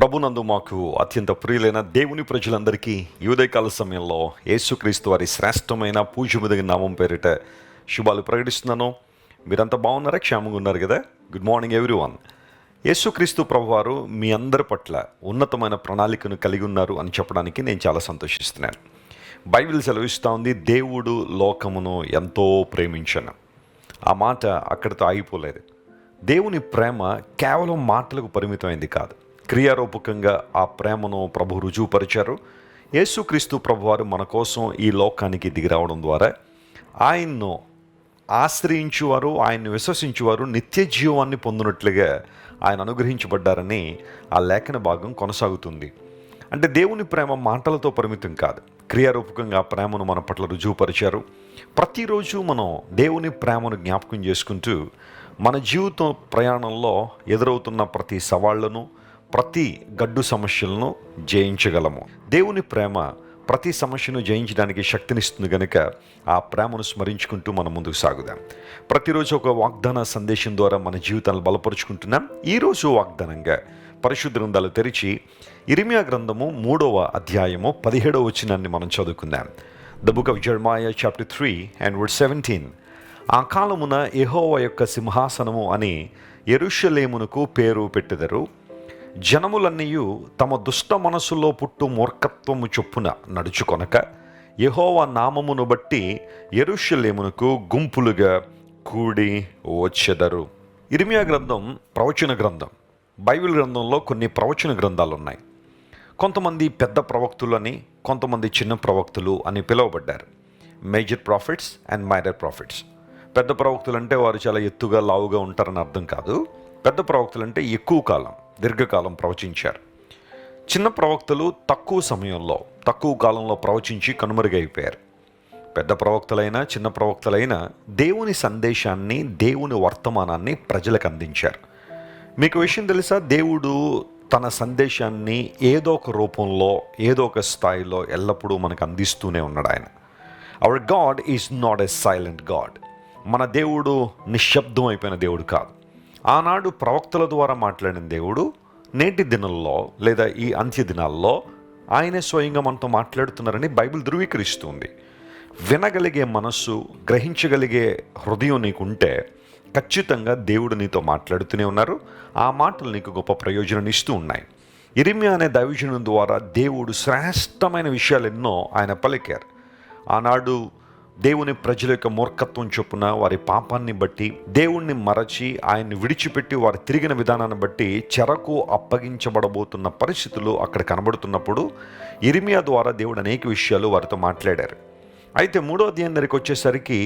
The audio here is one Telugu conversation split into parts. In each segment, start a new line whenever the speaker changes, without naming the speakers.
ప్రభునందు మాకు అత్యంత ప్రియులైన దేవుని ప్రజలందరికీ ఈ ఉదయకాల సమయంలో యేసుక్రీస్తు వారి శ్రేష్టమైన పూజ్యముదగిన నామం పేరిట శుభాలు ప్రకటిస్తున్నాను. మీరంతా బాగున్నారా? క్షేమంగా ఉన్నారు కదా? Good morning everyone. యేసుక్రీస్తు ప్రభువారు మీ అందరి పట్ల ఉన్నతమైన ప్రణాళికను కలిగి ఉన్నారు అని చెప్పడానికి నేను చాలా సంతోషిస్తున్నాను. బైబిల్ సెలవిస్తూ ఉంది, దేవుడు లోకమును ఎంతో ప్రేమించను. ఆ మాట అక్కడితో ఆగిపోలేదు. దేవుని ప్రేమ కేవలం మాటలకు పరిమితమైంది కాదు, క్రియారూపకంగా ఆ ప్రేమను ప్రభు రుజువుపరిచారు. యేసుక్రీస్తు ప్రభువారు మన కోసం ఈ లోకానికి దిగిరావడం ద్వారా ఆయన్ను ఆశ్రయించువారు, ఆయన్ని విశ్వసించువారు నిత్య జీవాన్ని పొందినట్లుగా ఆయన అనుగ్రహించబడ్డారని ఆ లేఖన భాగం కొనసాగుతుంది. అంటే దేవుని ప్రేమ మాటలతో పరిమితం కాదు, క్రియారూపకంగా ఆ ప్రేమను మన పట్ల రుజువుపరిచారు. ప్రతిరోజు మనం దేవుని ప్రేమను జ్ఞాపకం చేసుకుంటూ మన జీవిత ప్రయాణంలో ఎదురవుతున్న ప్రతి సవాళ్లను, ప్రతి గడ్డు సమస్యలను జయించగలము. దేవుని ప్రేమ ప్రతి సమస్యను జయించడానికి శక్తినిస్తుంది కనుక ఆ ప్రేమను స్మరించుకుంటూ మనం ముందుకు సాగుదాం. ప్రతిరోజు ఒక వాగ్దాన సందేశం ద్వారా మన జీవితాలను బలపరుచుకుంటున్నాం. ఈరోజు వాగ్దానంగా పరిశుద్ధ గ్రంథాలు తెరిచి ఇర్మియా గ్రంథము 3వ అధ్యాయము 17వ వచనాన్ని మనం చదువుకుందాం. The book of Jeremiah chapter 3 and verse 17. ఆ కాలమున యెహోవా యొక్క సింహాసనము అని యెరూషలేమునకు పేరు పెట్టెదరు. జనములన్నీయు తమ దుష్ట మనసులో పుట్టు మూర్ఖత్వము చొప్పున నడుచుకొనక యెహోవా నామమును బట్టి యెరూషలేమునకు గుంపులుగా కూడి వచ్చెదరు. ఇర్మియా గ్రంథం ప్రవచన గ్రంథం. బైబిల్ గ్రంథంలో కొన్ని ప్రవచన గ్రంథాలు ఉన్నాయి. కొంతమంది పెద్ద ప్రవక్తులని, కొంతమంది చిన్న ప్రవక్తులు అని పిలువబడ్డారు. Major prophets and minor prophets. పెద్ద ప్రవక్తులు అంటే వారు చాలా ఎత్తుగా లావుగా ఉంటారని అర్థం కాదు. పెద్ద ప్రవక్తులు అంటే ఎక్కువ కాలం, దీర్ఘకాలం ప్రవచించారు. చిన్న ప్రవక్తలు తక్కువ సమయంలో, తక్కువ కాలంలో ప్రవచించి కనుమరుగైపోయారు. పెద్ద ప్రవక్తలైనా చిన్న ప్రవక్తలైనా దేవుని సందేశాన్ని, దేవుని వర్తమానాన్ని ప్రజలకు అందించారు. మీకు విషయం తెలుసా? దేవుడు తన సందేశాన్ని ఏదో ఒక రూపంలో, ఏదో ఒక స్థాయిలో ఎల్లప్పుడూ మనకు అందిస్తూనే ఉన్నాడు ఆయన. Hour God is not a silent God. మన దేవుడు నిశ్శబ్దం అయిపోయిన దేవుడు కాదు. ఆనాడు ప్రవక్తల ద్వారా మాట్లాడిన దేవుడు నేటి దినాల్లో లేదా ఈ అంత్య దినాల్లో ఆయనే స్వయంగా మనతో మాట్లాడుతున్నారని బైబిల్ ధృవీకరిస్తుంది. వినగలిగే మనస్సు, గ్రహించగలిగే హృదయం నీకుంటే ఖచ్చితంగా దేవుడు నీతో మాట్లాడుతూనే ఉన్నారు. ఆ మాటలు నీకు గొప్ప ప్రయోజనాన్ని ఇస్తూ ఉన్నాయి. ఇర్మియా అనే దైవజనుని ద్వారా దేవుడు శ్రేష్టమైన విషయాలు ఎన్నో ఆయన పలికారు. ఆనాడు దేవుని ప్రజల యొక్క మూర్ఖత్వం చొప్పున, వారి పాపాన్ని బట్టి, దేవుణ్ణి మరచి ఆయన్ని విడిచిపెట్టి వారు తిరిగిన విధానాన్ని బట్టి చెరకు అప్పగించబడబోతున్న పరిస్థితులు అక్కడ కనబడుతున్నప్పుడు ఇర్మియా ద్వారా దేవుడు అనేక విషయాలు వారితో మాట్లాడారు. అయితే 3వ అధ్యాయం దగ్గరికి వచ్చేసరికి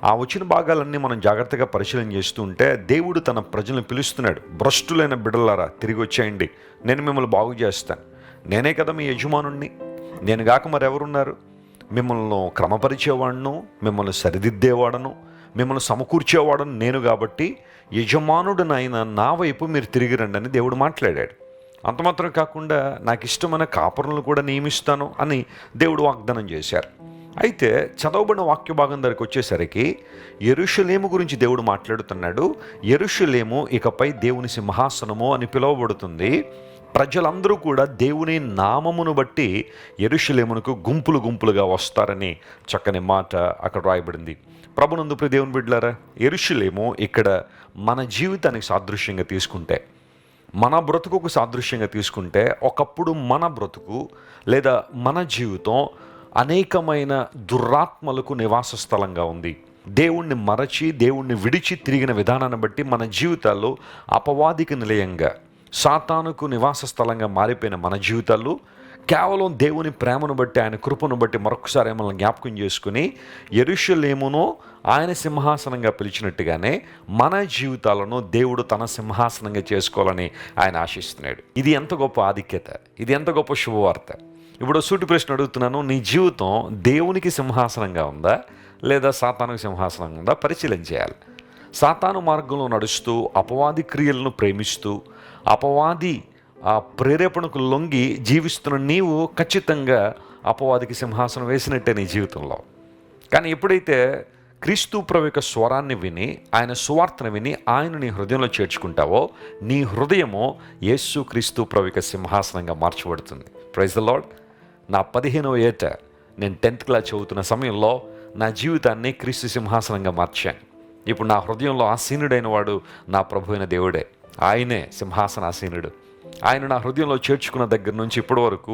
ఆ వచ్చిన భాగాలన్నీ మనం జాగ్రత్తగా పరిశీలన చేస్తూ ఉంటే దేవుడు తన ప్రజలను పిలుస్తున్నాడు. భ్రష్టులైన బిడ్డలారా తిరిగి వచ్చేయండి, నేను మిమ్మల్ని బాగు చేస్తాను. నేనే కదా మీ యజమానుణ్ణి, నేను గాక మరెవరున్నారు? మిమ్మల్ని క్రమపరిచేవాడను, మిమ్మల్ని సరిదిద్దేవాడను, మిమ్మల్ని సమకూర్చేవాడను నేను. కాబట్టి యజమానుడినైన నా వైపు మీరు తిరిగి రండి అని దేవుడు మాట్లాడాడు. అంత మాత్రం కాకుండా నాకు ఇష్టమైన కాపురులను కూడా నియమిస్తాను అని దేవుడు వాగ్దానం చేశారు. అయితే చదవబడిన వాక్య భాగం దగ్గరికి వచ్చేసరికి యెరూషలేము గురించి దేవుడు మాట్లాడుతున్నాడు. యెరూషలేము ఇకపై దేవుని సింహాసనము అని పిలువబడుతుంది. ప్రజలందరూ కూడా దేవుని నామమును బట్టి యెరూషలేమునకు గుంపులు గుంపులుగా వస్తారని చక్కని మాట అక్కడ రాయబడింది. ప్రభునందు ప్రియ దేవుని బిడ్డలారా, యెరూషలేము ఇక్కడ మన జీవితానికి సాదృశ్యంగా తీసుకుంటే, మన బ్రతుకుకు సాదృశ్యంగా తీసుకుంటే, ఒకప్పుడు మన బ్రతుకు లేదా మన జీవితం అనేకమైన దురాత్మలకు నివాస స్థలంగా ఉంది. దేవుణ్ణి మరచి, దేవుణ్ణి విడిచి తిరిగిన విధానాన్ని బట్టి మన జీవితాల్లో అపవాదికి నిలయంగా, సాతానుకు నివాస స్థలంగా మారిపోయిన మన జీవితాలు కేవలం దేవుని ప్రేమను బట్టి, ఆయన కృపను బట్టి మరొకసారి మనల్ని జ్ఞాపకం చేసుకుని యెరూషలేమును ఆయన సింహాసనంగా పిలిచినట్టుగానే మన జీవితాలను దేవుడు తన సింహాసనంగా చేసుకోవాలని ఆయన ఆశిస్తున్నాడు. ఇది ఎంత గొప్ప ఆధిక్యత, ఇది ఎంత గొప్ప శుభవార్త. ఇప్పుడు సూటి ప్రశ్న అడుగుతున్నాను, నీ జీవితం దేవునికి సింహాసనంగా ఉందా లేదా సాతానుకు సింహాసనంగా ఉందా? పరిశీలన చేయాలి. సాతాను మార్గంలో నడుస్తూ, అపవాది క్రియలను ప్రేమిస్తూ, అపవాది ఆ ప్రేరేపణకు లొంగి జీవిస్తున్న నీవు ఖచ్చితంగా అపవాదికి సింహాసనం వేసినట్టే నీ జీవితంలో. కానీ ఎప్పుడైతే క్రీస్తు ప్రభు యొక్క స్వరాన్ని విని, ఆయన సువార్తను విని ఆయన నీ హృదయంలో చేర్చుకుంటావో, నీ హృదయము యేసు క్రీస్తు ప్రభు యొక్క సింహాసనంగా మార్చబడుతుంది. Praise the Lord. నా 15వ ఏట నేను 10th క్లాస్ చదువుతున్న సమయంలో నా జీవితాన్ని క్రీస్తు సింహాసనంగా మార్చాను. ఇప్పుడు నా హృదయంలో ఆసీనుడైన వాడు నా ప్రభు అయిన దేవుడే. ఆయనే సింహాసనాసీనుడు. ఆయన నా హృదయంలో చేర్చుకున్న దగ్గర నుంచి ఇప్పటి వరకు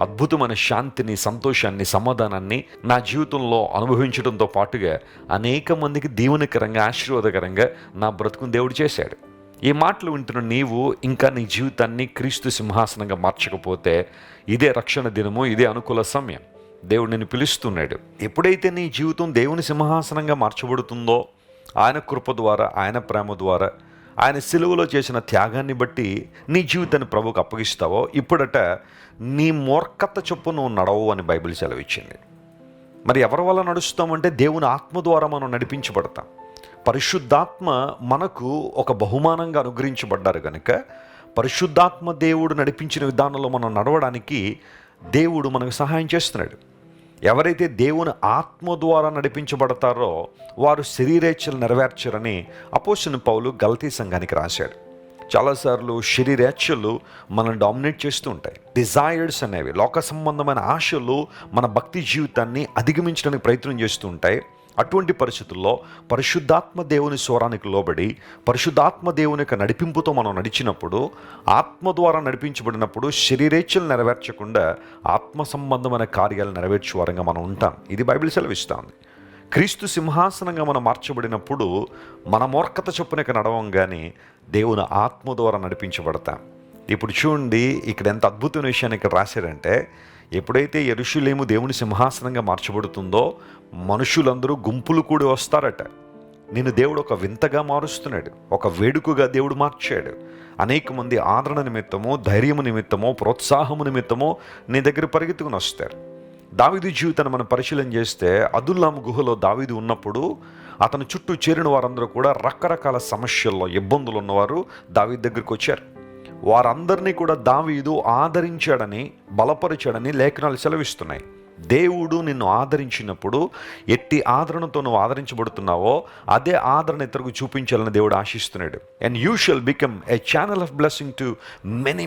అద్భుతమైన శాంతిని, సంతోషాన్ని, సమాధానాన్ని నా జీవితంలో అనుభవించడంతో పాటుగా అనేక మందికి దీవెనకరంగా, ఆశీర్వాదకరంగా నా బ్రతుకుని దేవుడు చేశాడు. ఈ మాటలు వింటున్న నీవు ఇంకా నీ జీవితాన్ని క్రీస్తు సింహాసనంగా మార్చకపోతే ఇదే రక్షణ దినము, ఇదే అనుకూల సమయం. దేవుడు నిన్ను పిలుస్తున్నాడు. ఎప్పుడైతే నీ జీవితం దేవుని సింహాసనంగా మార్చబడుతుందో, ఆయన కృప ద్వారా, ఆయన ప్రేమ ద్వారా, ఆయన సిలువలో చేసిన త్యాగాన్ని బట్టి నీ జీవితాన్ని ప్రభువుకు అప్పగిస్తావో, ఇప్పుడట నీ మూర్ఖత చొప్పు నువ్వు నడవు అని బైబిల్ సెలవిచ్చింది. మరి ఎవరి వల్ల నడుస్తామంటే దేవుని ఆత్మ ద్వారా మనం నడిపించబడతాం. పరిశుద్ధాత్మ మనకు ఒక బహుమానంగా అనుగ్రహించబడ్డారు కనుక పరిశుద్ధాత్మ దేవుడు నడిపించిన విధానంలో మనం నడవడానికి దేవుడు మనకు సహాయం చేస్తున్నాడు. ఎవరైతే దేవుని ఆత్మ ద్వారా నడిపించబడతారో వారు శరీరేచ్ఛలు నెరవేర్చరని అపోస్తలుడైన పౌలు గలతీ సంఘానికి రాశాడు. చాలాసార్లు శరీరేచ్ఛలు మనల్ని డామినేట్ చేస్తూ ఉంటాయి. డిజైర్స్ అనేవి, లోక సంబంధమైన ఆశలు మన భక్తి జీవితాన్ని అధిగమించడానికి ప్రయత్నం చేస్తూ ఉంటాయి. అటువంటి పరిస్థితుల్లో పరిశుద్ధాత్మ దేవుని స్వరానికి లోబడి, పరిశుద్ధాత్మ దేవుని యొక్క నడిపింపుతో మనం నడిచినప్పుడు, ఆత్మ ద్వారా నడిపించబడినప్పుడు శరీరేచ్ఛలు నెరవేర్చకుండా ఆత్మ సంబంధమైన కార్యాలు నెరవేర్చే వారంగా మనం ఉంటాం. ఇది బైబిల్ సెలవిస్తుంది. క్రీస్తు సింహాసనంగా మనం మార్చబడినప్పుడు మన మూర్ఖత చొప్పునక నడవంగానే దేవుని ఆత్మ ద్వారా నడిపించబడతాం. ఇప్పుడు చూడండి, ఇక్కడ ఎంత అద్భుతమైన విషయాన్ని ఇక్కడ రాశారంటే, ఎప్పుడైతే యెరూషలేము దేవుని సింహాసనంగా మార్చబడుతుందో మనుషులందరూ గుంపులు కూడి వస్తారట. నిన్ను దేవుడు ఒక వింతగా మారుస్తున్నాడు, ఒక వేడుకగా దేవుడు మార్చాడు. అనేక మంది ఆదరణ నిమిత్తమో, ధైర్యము నిమిత్తమో, ప్రోత్సాహము నిమిత్తమో నీ దగ్గర పరిగెత్తుకుని వస్తారు. దావీదు జీవితాన్ని మనం పరిశీలన చేస్తే, అదుల్లాము గుహలో దావీదు ఉన్నప్పుడు అతని చుట్టూ చేరిన వారందరూ కూడా రకరకాల సమస్యల్లో, ఇబ్బందులు ఉన్నవారు దావీదు దగ్గరికి వచ్చారు. వారందరినీ కూడా దావీదు ఆదరించాడని, బలపరిచాడని లేఖనాలు సెలవిస్తున్నాయి. దేవుడు నిన్ను ఆదరించినప్పుడు ఎట్టి ఆదరణతో నువ్వు ఆదరించబడుతున్నావో అదే ఆదరణ ఇతరులకు చూపించాలని దేవుడు ఆశిస్తున్నాడు. And you shall become a channel of blessing to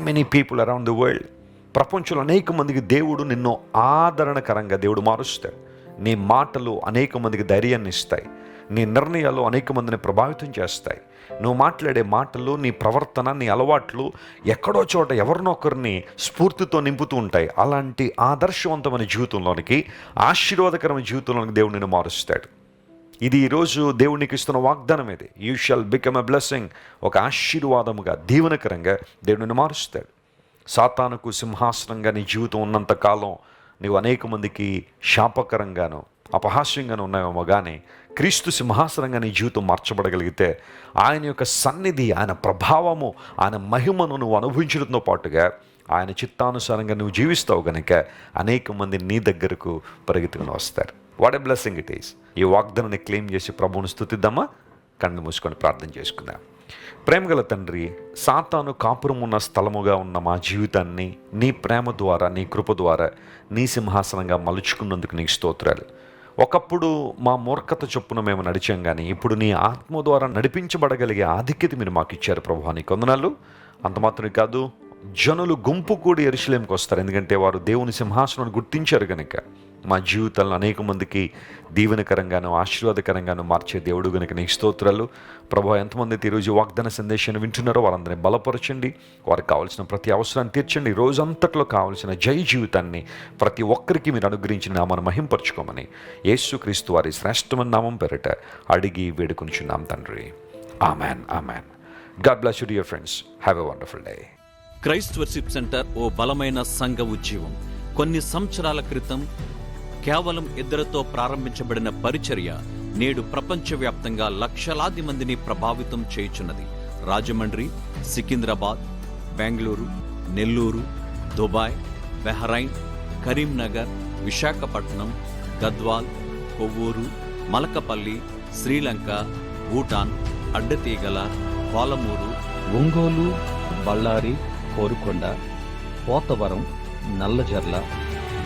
many people around the world. ప్రపంచంలో అనేక మందికి దేవుడు నిన్ను ఆదరణకరంగా దేవుడు మారుస్తాడు. నీ మాటలు అనేక మందికి ధైర్యాన్ని ఇస్తాయి. నీ నిర్ణయాలు అనేక మందిని ప్రభావితం చేస్తాయి. నువ్వు మాట్లాడే మాటలు, నీ ప్రవర్తన, నీ అలవాట్లు ఎక్కడో చోట ఎవరినొకరిని స్ఫూర్తితో నింపుతూ ఉంటాయి. అలాంటి ఆదర్శవంతమైన జీవితంలోనికి, ఆశీర్వాదకరమైన జీవితంలోనికి దేవుడు నిన్ను మారుస్తాడు. ఇది ఈరోజు దేవునికి ఇస్తున్న వాగ్దానం. ఇది you shall become a blessing. ఒక ఆశీర్వాదముగా, దీవెనకరంగా దేవుడు నిన్ను మారుస్తాడు. సాతానుకు సింహాసనంగా నీ జీవితం ఉన్నంతకాలం నీవు అనేక మందికి శాపకరంగాను, అపహాస్యంగాను ఉన్నాయేమో, కానీ క్రీస్తు సింహాసనంగా నీ జీవితం మార్చబడగలిగితే ఆయన యొక్క సన్నిధి, ఆయన ప్రభావము, ఆయన మహిమను నువ్వు అనుభవించడంతో పాటుగా ఆయన చిత్తానుసారంగా నువ్వు జీవిస్తావు కనుక అనేక మంది నీ దగ్గరకు పరిగెత్తుకుని వస్తారు. What a blessing it is. ఈ వాగ్దానాన్ని క్లెయిమ్ చేసి ప్రభువును స్తుతిద్దామా? కళ్ళు మూసుకొని ప్రార్థన చేసుకుందాం. ప్రేమగల తండ్రి, సాతాను కాపురం ఉన్న స్థలముగా ఉన్న మా జీవితాన్ని నీ ప్రేమ ద్వారా, నీ కృప ద్వారా నీ సింహాసనంగా మలుచుకున్నందుకు నీకు స్తోత్రాలు. ఒకప్పుడు మా మూర్ఖత చొప్పున మేము నడిచాం, కానీ ఇప్పుడు నీ ఆత్మ ద్వారా నడిపించబడగలిగే ఆధిక్యత మీరు మాకు ఇచ్చారు ప్రభు. నీకు వందనాలు. అంత మాత్రమే కాదు, జనులు గుంపు కూడి యెరూషలేముకు వస్తారు, ఎందుకంటే వారు దేవుని సింహాసనాన్ని గుర్తించారు కనుక. మా జీవితాలను అనేక మందికి దీవెనకరంగాను, ఆశీర్వాదకరంగాను మార్చే దేవుడు కనుక నీకు స్తోత్రాలు ప్రభు. ఎంతమంది అయితే ఈరోజు వాగ్దాన సందేశాన్ని వింటున్నారో వారందరినీ బలపరచండి, వారికి కావాల్సిన ప్రతి అవసరాన్ని తీర్చండి. రోజంతట్లో కావాల్సిన జయ జీవితాన్ని ప్రతి ఒక్కరికి మీరు అనుగ్రహించిన నామాన్ని మహింపరచుకోమని యేసుక్రీస్తు వారి శ్రేష్టమైన నామం పేరిట అడిగి వేడుకొనిచున్నాం తండ్రి. Amen, amen. God bless you dear friends. Have a wonderful day.
Christ worship center ఓ బలమైన సంఘ ఉద్యమం. కొన్ని సంవత్సరాల క్రితం కేవలం 2 ప్రారంభించబడిన పరిచర్య నేడు ప్రపంచవ్యాప్తంగా లక్షలాది మందిని ప్రభావితం చేయుచున్నది. రాజమండ్రి, సికింద్రాబాద్, బెంగళూరు, నెల్లూరు, దుబాయ్, బహ్రైన్, కరీంనగర్, విశాఖపట్నం, గద్వాల్, కొవ్వూరు, మలకపల్లి, శ్రీలంక, భూటాన్, అడ్డతీగల, పాలమూరు,
ఒంగోలు, బళ్ళారి, కోరుకొండ, పోతవరం, నల్లజర్ల,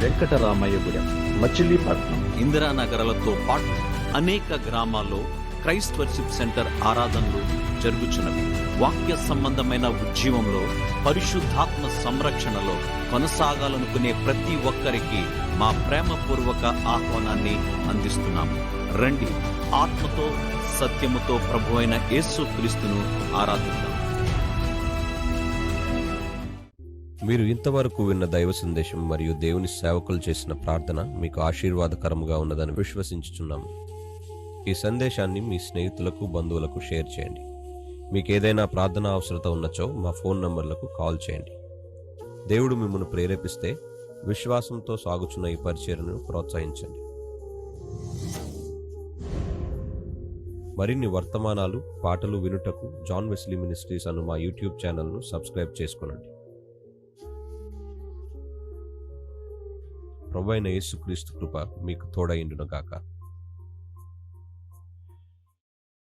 వెంకటరామయ్యగూడెం, మచిలీపట్నం,
ఇందిరానగర్లతో పాటు అనేక గ్రామాల్లో క్రైస్ట్ వర్షిప్ సెంటర్ ఆరాధనలు జరుగుచున్నవి. వాక్య సంబంధమైన ఉద్యమంలో, పరిశుద్ధాత్మ సంరక్షణలో కొనసాగాలనుకునే ప్రతి ఒక్కరికి మా ప్రేమపూర్వక ఆహ్వానాన్ని అందిస్తున్నాము. రండి, ఆత్మతో సత్యముతో ప్రభువైన యేసు క్రీస్తును ఆరాధిద్దాం.
మీరు ఇంతవరకు విన్న దైవ సందేశం మరియు దేవుని సేవకులు చేసిన ప్రార్థన మీకు ఆశీర్వాదకరముగా ఉన్నదని విశ్వసించుచున్నాము. ఈ సందేశాన్ని మీ స్నేహితులకు, బంధువులకు షేర్ చేయండి. మీకు ఏదైనా ప్రార్థన అవసరత ఉన్నచో మా ఫోన్ నంబర్లకు కాల్ చేయండి. దేవుడు మిమ్మల్ని ప్రేరేపిస్తే విశ్వాసంతో సాగుచున్న ఈ పరిచర్యను ప్రోత్సహించండి. మరిన్ని వర్తమానాలు, పాటలు వినుటకు జాన్ వెస్లీ మినిస్ట్రీస్ అను మా యూట్యూబ్ ఛానల్ను సబ్స్క్రైబ్ చేసుకొనండి. ప్రభువైన యేసుక్రీస్తు కృప మీకు తోడైండును గాక.